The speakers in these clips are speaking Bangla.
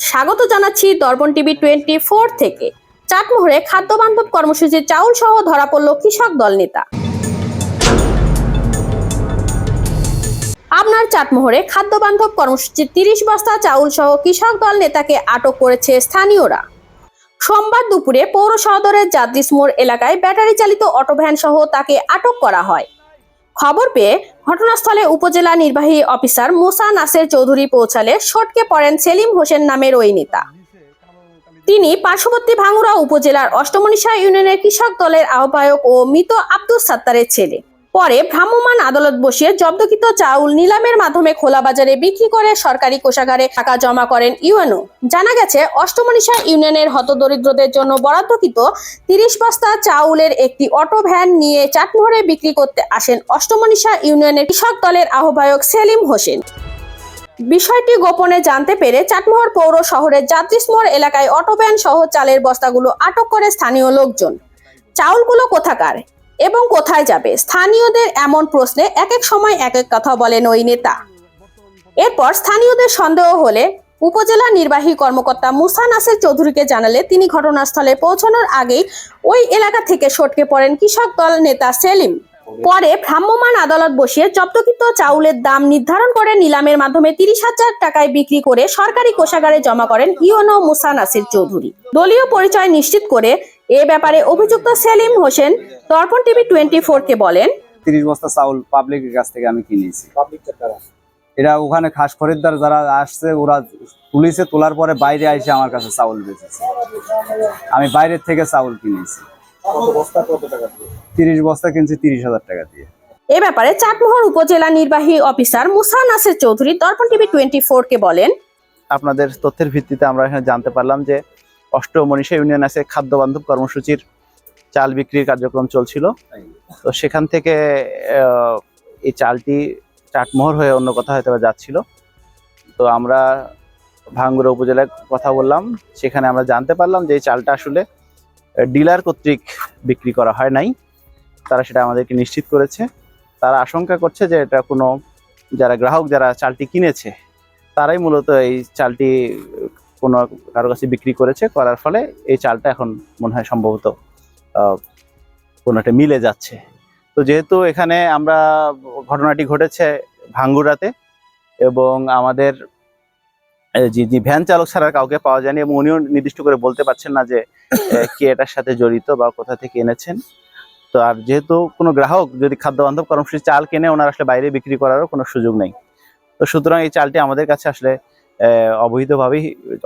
স্বাগত জানাচ্ছি দর্পণ টিভি 24 থেকে। চাটমোহরে খাদ্য বান্ধব কর্মসূচির চাউল সহ ধরা পড়ল কৃষক দল নেতা। আপনার চাটমোহরে খাদ্য বান্ধব কর্মসূচির 30 বস্তা চাউল সহ কৃষক দল নেতাকে আটক করেছে স্থানীয়রা। সোমবার দুপুরে পৌর শহরের জাদ্রিস মোড় এলাকায় ব্যাটারি চালিত অটোভ্যান সহ তাকে আটক করা হয়। খবর পেয়ে ঘটনাস্থলে উপজেলা নির্বাহী অফিসার মুসা নাসের চৌধুরী পৌঁছালে সটকে পড়েন সেলিম হোসেন নামের ওই নেতা। তিনি পার্শ্ববর্তী ভাঙ্গুড়া উপজেলার অষ্টমনীশা ইউনিয়নের কৃষক দলের আহ্বায়ক ও মৃত আব্দুস সাত্তারের ছেলে। পরে ভ্রাম্যমাণ আদালত বসিয়ে জব্দকৃত চাউল নিলামের মাধ্যমে খোলা বাজারে বিক্রি করে সরকারি কোষাগারে টাকা জমা করেন ইউএনও। জানা গেছে, অষ্টমনীশা ইউনিয়নের হতদরিদ্রদের জন্য বরাদ্দকৃত 30 বস্তা চাউলের একটি অটো ভ্যান নিয়ে চাটমোহরে বিক্রি করতে আসেন অষ্টমনীশা ইউনিয়নের কৃষক দলের আহ্বায়ক সেলিম হোসেন। বিষয়টি গোপনে জানতে পেরে চাটমোহর পৌর শহরের জাদ্রিস মোড় এলাকায় অটোভ্যান সহ চালের বস্তাগুলো আটক করে স্থানীয় লোকজন। চাউলগুলো কোথাকার এবং কোথায় যাবে, স্থানীয়দের এমন প্রশ্নে এক এক সময় এক এক কথা বলেন ওই নেতা। এরপর স্থানীয়দের সন্দেহ হলে উপজেলা নির্বাহী কর্মকর্তা মুসা নাসের চৌধুরীকে জানালে তিনি ঘটনাস্থলে পৌঁছানোর আগেই ওই এলাকা থেকে সটকে পড়েন কৃষক দল নেতা সেলিম। পরে ভ্রাম্যমাণ আদালত বসিয়ে জব্দকৃত চাউলের দাম নির্ধারণ করে নিলামের মাধ্যমে 30,000 টাকায় বিক্রি করে সরকারি কোষাগারে জমা করেন ইউএনও মুসা নাসির চৌধুরী। দলীয় পরিচয় নিশ্চিত করে এ ব্যাপারে অভিযুক্ত সেলিম হোসেন দর্পণ টিভি 24 কে বলেন, 30 বস্তা চাউল পাবলিকের কাছ থেকে আমি কিনেছি। এটা ওখানে খাস খরিদ্দার যারা আসছে ওরা তুলিছে, তোলার পরে বাইরে এসে আমার কাছে চাউল বেচেছে। আমি বাইরের থেকে চাউল কিনেছি। 30 বস্তা কিনছি 30,000 টাকা দিয়ে। এ ব্যাপারে চাটমোহর উপজেলা নির্বাহী অফিসার মুসা নাসের চৌধুরী দর্পণ টিভি 24 কে বলেন, আপনাদের তথ্যের ভিত্তিতে আমরা এখানে জানতে পারলাম যে অষ্টমনীশা ইউনিয়ন আছে খাদ্য বান্ধব কর্মসূচির চাল বিক্রির কার্যক্রম চলছিল। তো সেখান থেকে এই চালটি চাটমোহর হয়ে অন্য কথা হয়তো যাচ্ছিল। তো আমরা ভাঙ্গুড়া উপজেলায় কথা বললাম, সেখানে আমরা জানতে পারলাম যে এই চালটা আসলে ডিলার কর্তৃক বিক্রি করা হয় নাই। তারা সেটা আমাদেরকে নিশ্চিত করেছে। তারা আশঙ্কা করছে যে এটা কোনো যারা গ্রাহক যারা চালটি কিনেছে তারাই মূলত এই চালটি কোনো কারো কাছে বিক্রি করার ফলে এই চালটা এখন মনে হয় সম্ভবত কোনো একটা মিলে যাচ্ছে। তো যেহেতু এখানে আমরা ঘটনাটি ঘটেছে ভাঙ্গুড়াতে এবং আমাদের যে ভ্যান চালক ছাড়া কাউকে পাওয়া যায়নি এবং উনিও নির্দিষ্ট করে বলতে পারছেন না যে কে এটার সাথে জড়িত বা কোথা থেকে এনেছেন। তো আর যেহেতু কোনো গ্রাহক যদি খাদ্য বান্ধব কর্মসূচি চাল কেনে ওনার আসলে বাইরে বিক্রি করারও কোনো সুযোগ নেই। তো সুতরাং এই চালটি আমাদের কাছে আসলে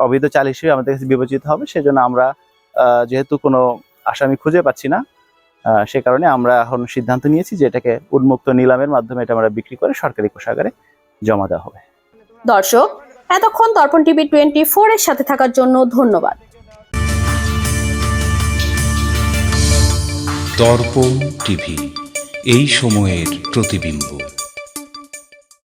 অবৈধ চাল হিসেবে আমাদের কাছে বিবেচিত হবে। সেজন্য আমরা যেহেতু কোনো আসামি খুঁজে পাচ্ছি না, সে কারণে আমরা এখন সিদ্ধান্ত নিয়েছি যে এটাকে উন্মুক্ত নিলামের মাধ্যমে এটা আমরা বিক্রি করে সরকারি কোষাগারে জমা দেওয়া হবে। দর্শক, এতক্ষণ দর্পণ টিভি 24 এর সাথে থাকার জন্য ধন্যবাদ। দর্পণ টিভি, এই সময়ের প্রতিবিম্ব।